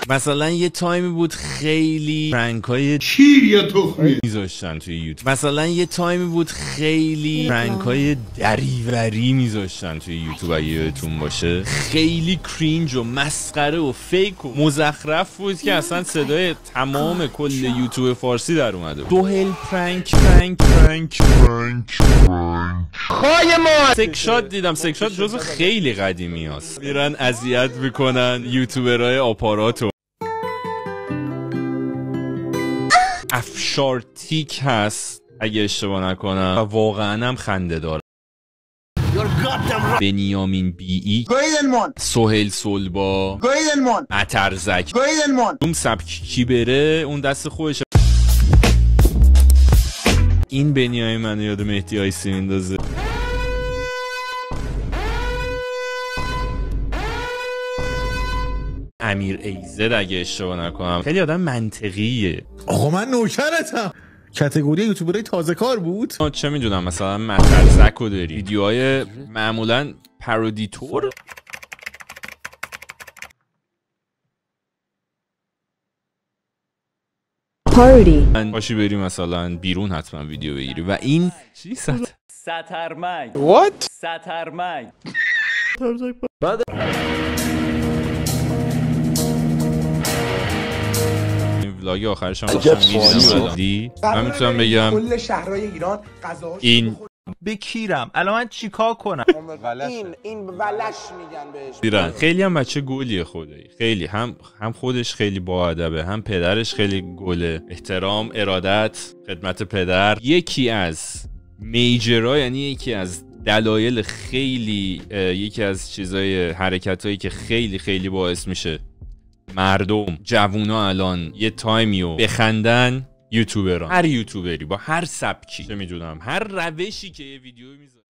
مثلا یه تایمی بود خیلی پرنکای شیر یا تخمی میذاشتن توی یوتیوب. مثلا یه تایمی بود خیلی پرنکای دریوری میذاشتن توی یوتیوب اگه یادتون باشه. خیلی کرینج و مسخره و فیک و مزخرف بود که اصلا صدای تمام کل یوتیوب فارسی در اومده. دوهل پرنک خای ما. سکشات دیدم. سکشات جزو خیلی قدیمی هست. میرن اذیت میکنن یوتیوبرهای آپاراتو. افشارتیک هست اگه اشتباه نکنم و واقعا هم خنده داره. بنیامین بی سهیل سلبا عطرزک اون سبک کی بره اون دست خودشه. این بنیامین منو یاد مهدی آیسی میندازه. امیر ایزد اگه اشتباه نکنم. خیلی آدم منطقیه. آقا من نوکرتم. کاتگوری یوتیوبرای تازه کار بود. چه میدونم مثلا مطرزکو داری ویدیوهای معمولا پارودیتور. پارودی باشی بری مثلا بیرون حتما ویدیو بگیری. و این چی سترمک What؟ سترمک ولاگ آخرش هم دیدم. من میتونم بگم کل شهرهای ایران غذاهاش این بکیرم الان من چیکار کنم؟ این ولش میگن بهش. دیرن. خیلی هم بچه گلیه خدایی. خیلی هم خودش خیلی با ادبه، هم پدرش خیلی گله. احترام، ارادت، خدمت پدر. یکی از میجرها، یعنی یکی از دلایل خیلی، یکی از چیزای حرکتایی که خیلی خیلی باعث میشه مردم جوونا الان یه تایمیو بخندن، یوتیوبران. هر یوتیوبری با هر سبکی، چه میدونم هر روشی که یه ویدیو میذاره